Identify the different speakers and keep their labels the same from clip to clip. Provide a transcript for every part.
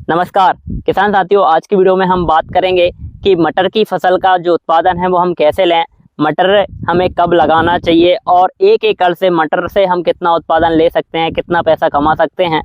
Speaker 1: नमस्कार किसान साथियों, आज की वीडियो में हम बात करेंगे कि मटर की फसल का जो उत्पादन है वो हम कैसे लें, मटर हमें कब लगाना चाहिए और एक एकड़ से मटर से हम कितना उत्पादन ले सकते हैं, कितना पैसा कमा सकते हैं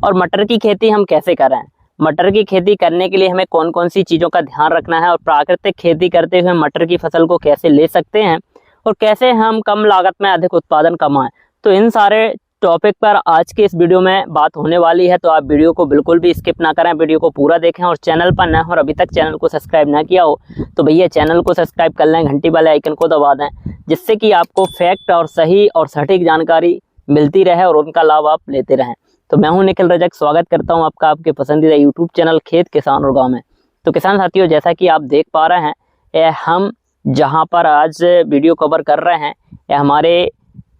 Speaker 1: और मटर की खेती हम कैसे करें। मटर की खेती करने के लिए हमें कौन कौन सी चीज़ों का ध्यान रखना है और प्राकृतिक खेती करते हुए मटर की फसल को कैसे ले सकते हैं और कैसे हम कम लागत में अधिक उत्पादन कमाएं। तो इन सारे टॉपिक पर आज की इस वीडियो में बात होने वाली है, तो आप वीडियो को बिल्कुल भी स्किप ना करें, वीडियो को पूरा देखें और चैनल पर नए हो और अभी तक चैनल को सब्सक्राइब ना किया हो तो भैया चैनल को सब्सक्राइब कर लें, घंटी वाले आइकन को दबा दें, जिससे कि आपको फैक्ट और सही और सटीक जानकारी मिलती रहे और उनका लाभ आप लेते रहें। तो मैं हूं निखिल रजक, स्वागत करता हूं आपका आपके पसंदीदा यूट्यूब चैनल खेत किसान और गाँव में। तो किसान साथियों, जैसा कि आप देख पा रहे हैं, हम जहाँ पर आज वीडियो कवर कर रहे हैं यह हमारे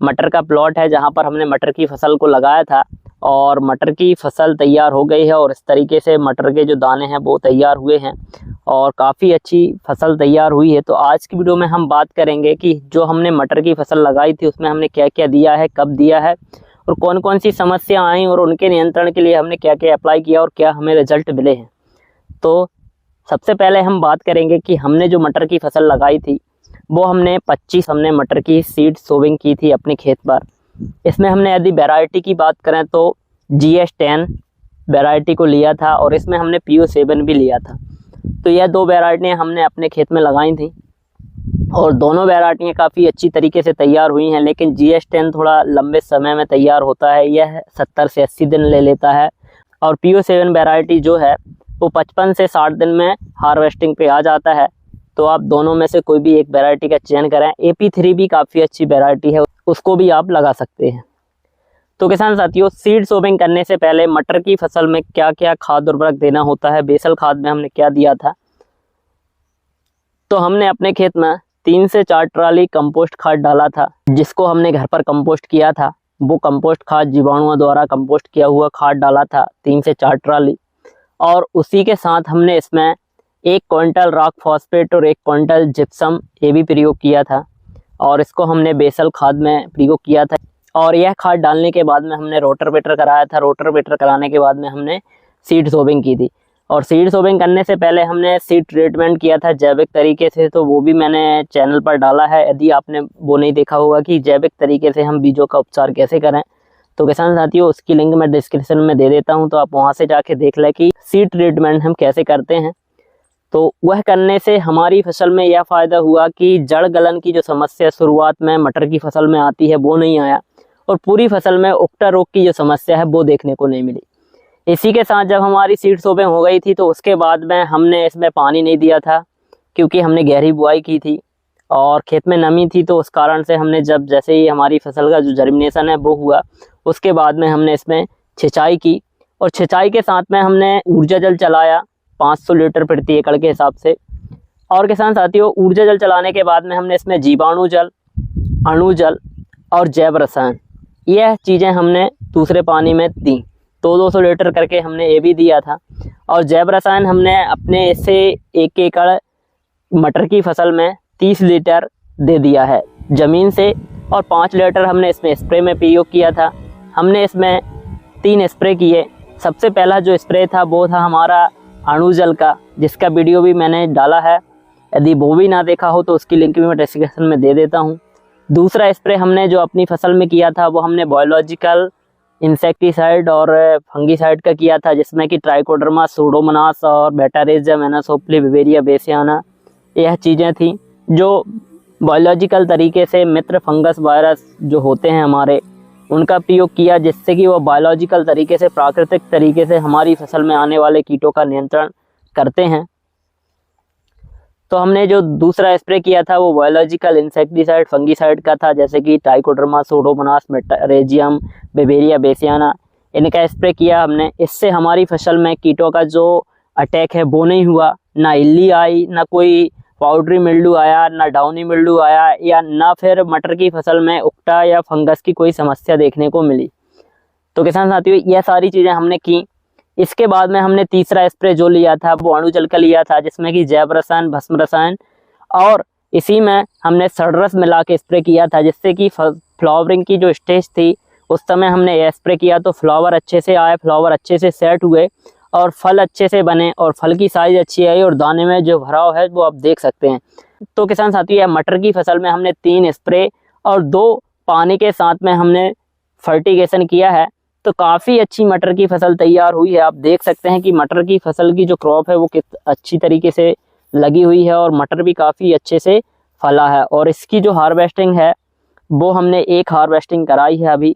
Speaker 1: मटर का प्लॉट है, जहाँ पर हमने मटर की फसल को लगाया था और मटर की फसल तैयार हो गई है और इस तरीके से मटर के जो दाने हैं वो तैयार हुए हैं और काफ़ी अच्छी फसल तैयार हुई है। तो आज की वीडियो में हम बात करेंगे कि जो हमने मटर की फसल लगाई थी उसमें हमने क्या क्या दिया है, कब दिया है और कौन कौन सी समस्या आई और उनके नियंत्रण के लिए हमने क्या क्या अप्लाई किया और क्या हमें रिजल्ट मिले हैं। तो सबसे पहले हम बात करेंगे कि हमने जो मटर की फसल लगाई थी वो हमने हमने मटर की सीड सोविंग की थी अपने खेत पर। इसमें हमने यदि वैरायटी की बात करें तो GS10 वैरायटी को लिया था और इसमें हमने PO7 भी लिया था। तो यह दो वैरायटियाँ हमने अपने खेत में लगाई थी और दोनों वैरायटियाँ काफ़ी अच्छी तरीके से तैयार हुई हैं, लेकिन GS10 थोड़ा लंबे समय में तैयार होता है, यह 70 से 80 दिन ले लेता है और PO7 वैरायटी जो है वो 55 से 60 दिन में हार्वेस्टिंग पे आ जाता है। तो आप दोनों में से कोई भी एक वैरायटी का चयन करें। AP3 भी काफ़ी अच्छी वैरायटी है, उसको भी आप लगा सकते हैं। तो किसान साथियों, सीड सोविंग करने से पहले मटर की फसल में क्या क्या खाद उर्वरक देना होता है, बेसल खाद में हमने क्या दिया था। तो हमने अपने खेत में 3 से 4 ट्राली कंपोस्ट खाद डाला था, जिसको हमने घर पर कंपोस्ट किया था। वो कंपोस्ट खाद जीवाणुओं द्वारा कंपोस्ट किया हुआ खाद डाला था 3 से 4 ट्राली और उसी के साथ हमने इसमें 1 क्विंटल रॉक फॉस्फेट और 1 क्विंटल जिप्सम ये भी प्रयोग किया था और इसको हमने बेसल खाद में प्रयोग किया था। और यह खाद डालने के बाद में हमने रोटावेटर कराया था। रोटावेटर कराने के बाद में हमने सीड सोविंग की थी और सीड सोविंग करने से पहले हमने सीड ट्रीटमेंट किया था जैविक तरीके से, तो वो भी मैंने चैनल पर डाला है। यदि आपने वो नहीं देखा होगा कि जैविक तरीके से हम बीजों का उपचार कैसे करें, तो किसान साथियों उसकी लिंक मैं डिस्क्रिप्शन में दे देता हूँ, तो आप वहाँ से जाके देख लें कि सीड ट्रीटमेंट हम कैसे करते हैं। तो वह करने से हमारी फसल में यह फ़ायदा हुआ कि जड़ गलन की जो समस्या शुरुआत में मटर की फसल में आती है वो नहीं आया और पूरी फसल में उकटा रोग की जो समस्या है वो देखने को नहीं मिली। इसी के साथ जब हमारी सीड सोविंग हो गई थी तो उसके बाद में हमने इसमें पानी नहीं दिया था, क्योंकि हमने गहरी बुआई की थी और खेत में नमी थी। तो उस कारण से हमने जैसे ही हमारी फसल का जो जर्मिनेशन है वो हुआ, उसके बाद में हमने इसमें छिंचाई की और छिंचाई के साथ में हमने ऊर्जा जल चलाया 500 लीटर प्रति एकड़ के हिसाब से। और किसान साथियों, ऊर्जा जल चलाने के बाद में हमने इसमें जीवाणु जल, अणु जल और जैव रसायन यह चीज़ें हमने दूसरे पानी में दी। 200 लीटर करके हमने ये भी दिया था और जैव रसायन हमने अपने से 1 एकड़ मटर की फसल में 30 लीटर दे दिया है ज़मीन से और 5 लीटर हमने इसमें स्प्रे में प्रयोग किया था। हमने इसमें 3 स्प्रे किए। सबसे पहला जो स्प्रे था वो था हमारा अणु जल का, जिसका वीडियो भी मैंने डाला है, यदि वो भी ना देखा हो तो उसकी लिंक भी मैं डिस्क्रिप्शन में दे देता हूँ। दूसरा स्प्रे हमने जो अपनी फसल में किया था वो हमने बायोलॉजिकल इंसेक्टिसाइड और फंगिसाइड का किया था, जिसमें कि ट्राइकोडर्मा, सूडोमोनास और बेटारेजियम, एनासोप्ली, बिवेरिया बेसियाना यह चीज़ें थी जो बायोलॉजिकल तरीके से मित्र फंगस वायरस जो होते हैं हमारे, उनका प्रयोग किया, जिससे कि वो बायोलॉजिकल तरीके से, प्राकृतिक तरीके से हमारी फसल में आने वाले कीटों का नियंत्रण करते हैं। तो हमने जो दूसरा स्प्रे किया था वो बायोलॉजिकल इंसेक्टिसाइड, फंगिसाइड का था, जैसे कि ट्राइकोडर्मा, सूडोमोनास, मेटारेजियम, बिवेरिया बेसियाना, इनका स्प्रे किया हमने। इससे हमारी फसल में कीटों का जो अटैक है वो नहीं हुआ, ना इल्ली आई, ना कोई पाउडरी मिल्ड्यू आया, ना डाउनी मिल्ड्यू आया, या ना फिर मटर की फसल में उकटा या फंगस की कोई समस्या देखने को मिली। तो किसान साथियों, यह सारी चीज़ें हमने की। इसके बाद में हमने तीसरा स्प्रे जो लिया था वो अणु जल का लिया था, जिसमें कि जैव रसायन, भस्म रसायन और इसी में हमने सड़रस मिला के स्प्रे किया था, जिससे कि फ्लावरिंग की जो स्टेज थी उस समय हमने यह स्प्रे किया तो फ्लावर अच्छे से आए, फ्लावर अच्छे से सेट हुए और फल अच्छे से बने और फल की साइज अच्छी आई और दाने में जो भराव है वो आप देख सकते हैं। तो किसान साथियों, मटर की फसल में हमने 3 स्प्रे और 2 पानी के साथ में हमने फर्टिगेशन किया है, तो काफ़ी अच्छी मटर की फसल तैयार हुई है। आप देख सकते हैं कि मटर की फसल की जो क्रॉप है वो कित अच्छी तरीके से लगी हुई है और मटर भी काफ़ी अच्छे से फला है। और इसकी जो हार्वेस्टिंग है वो हमने एक हार्वेस्टिंग कराई है अभी,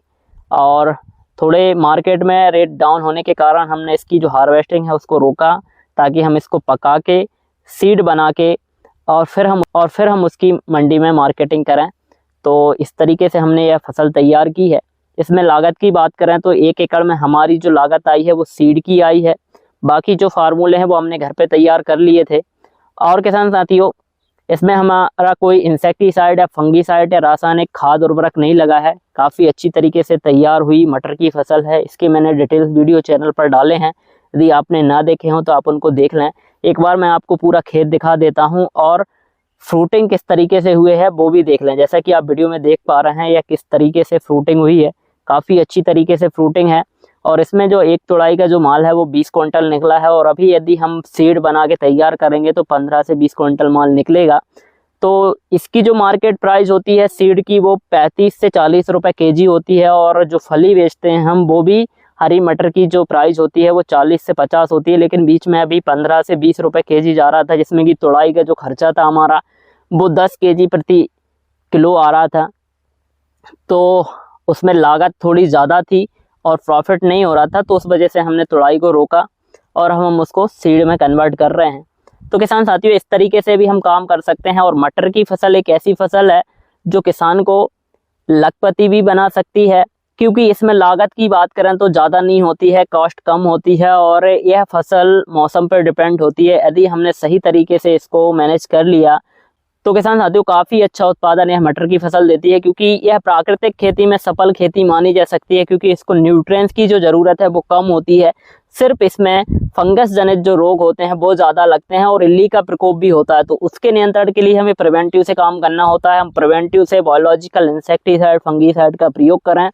Speaker 1: और थोड़े मार्केट में रेट डाउन होने के कारण हमने इसकी जो हार्वेस्टिंग है उसको रोका, ताकि हम इसको पका के सीड बना के और फिर हम उसकी मंडी में मार्केटिंग करें। तो इस तरीके से हमने यह फसल तैयार की है। इसमें लागत की बात करें तो 1 एकड़ में हमारी जो लागत आई है वो सीड की आई है। बाकी जो फार्मूले हैं वो हमने घर पे तैयार कर लिए थे। और किसान साथियों, इसमें हमारा कोई इंसेक्टिसाइड या फंगीसाइड या रासायनिक खाद उर्वरक नहीं लगा है। काफ़ी अच्छी तरीके से तैयार हुई मटर की फसल है। इसके मैंने डिटेल्स वीडियो चैनल पर डाले हैं, यदि आपने ना देखे हों तो आप उनको देख लें। एक बार मैं आपको पूरा खेत दिखा देता हूं और फ्रूटिंग किस तरीके से हुए है वो भी देख लें। जैसा कि आप वीडियो में देख पा रहे हैं, यह किस तरीके से फ्रूटिंग हुई है, काफ़ी अच्छी तरीके से फ्रूटिंग है। और इसमें जो एक तुड़ाई का जो माल है वो 20 क्विंटल निकला है, और अभी यदि हम सीड बना के तैयार करेंगे तो 15 से 20 क्विंटल माल निकलेगा। तो इसकी जो मार्केट प्राइस होती है सीड की वो 35 से 40 रुपए केजी होती है, और जो फली बेचते हैं हम वो भी हरी मटर की जो प्राइस होती है वो 40 से 50 होती है। लेकिन बीच में अभी 15 से 20 रुपए केजी जा रहा था, जिसमें कि तुड़ाई का जो खर्चा था हमारा वो 10 केजी प्रति किलो आ रहा था। तो उसमें लागत थोड़ी ज़्यादा थी और प्रॉफिट नहीं हो रहा था, तो उस वजह से हमने तुड़ाई को रोका और हम उसको सीड में कन्वर्ट कर रहे हैं। तो किसान साथियों, इस तरीके से भी हम काम कर सकते हैं। और मटर की फसल एक ऐसी फसल है जो किसान को लखपति भी बना सकती है, क्योंकि इसमें लागत की बात करें तो ज़्यादा नहीं होती है, कॉस्ट कम होती है, और यह फसल मौसम पर डिपेंड होती है। यदि हमने सही तरीके से इसको मैनेज कर लिया तो किसान साथियों काफ़ी अच्छा उत्पादन यह मटर की फसल देती है, क्योंकि यह प्राकृतिक खेती में सफल खेती मानी जा सकती है, क्योंकि इसको न्यूट्रिएंट्स की जो ज़रूरत है वो कम होती है। सिर्फ इसमें फंगस जनित जो रोग होते हैं वो ज़्यादा लगते हैं और इल्ली का प्रकोप भी होता है। तो उसके नियंत्रण के लिए हमें प्रिवेंटिव से काम करना होता है। हम प्रिवेंटिव से बायोलॉजिकल इंसेक्टिसाइड फंगीसाइड का प्रयोग करें,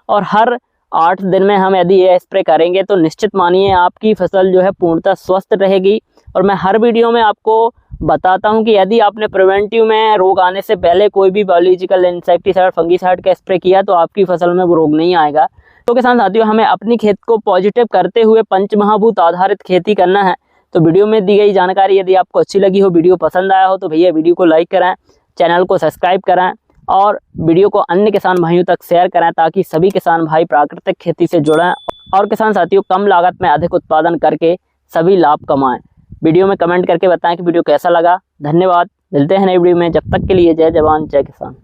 Speaker 1: और हर 8 दिन में हम यदि ये स्प्रे करेंगे तो निश्चित मानिए आपकी फसल जो है पूर्णतः स्वस्थ रहेगी। और मैं हर वीडियो में आपको बताता हूं कि यदि आपने प्रिवेंटिव में रोग आने से पहले कोई भी बायोलॉजिकल इंसेक्टिसाइड फंगीसाइड का स्प्रे किया तो आपकी फसल में वो रोग नहीं आएगा। तो किसान साथियों, हमें अपनी खेत को पॉजिटिव करते हुए पंचमहाभूत आधारित खेती करना है। तो वीडियो में दी गई जानकारी यदि आपको अच्छी लगी हो, वीडियो पसंद आया हो, तो भैया वीडियो को लाइक करें, चैनल को सब्सक्राइब करें और वीडियो को अन्य किसान भाइयों तक शेयर करें, ताकि सभी किसान भाई प्राकृतिक खेती से जुड़ें और किसान साथियों कम लागत में अधिक उत्पादन करके सभी लाभ कमाएं। वीडियो में कमेंट करके बताएं कि वीडियो कैसा लगा। धन्यवाद, मिलते हैं नई वीडियो में, जब तक के लिए जय जवान जय किसान।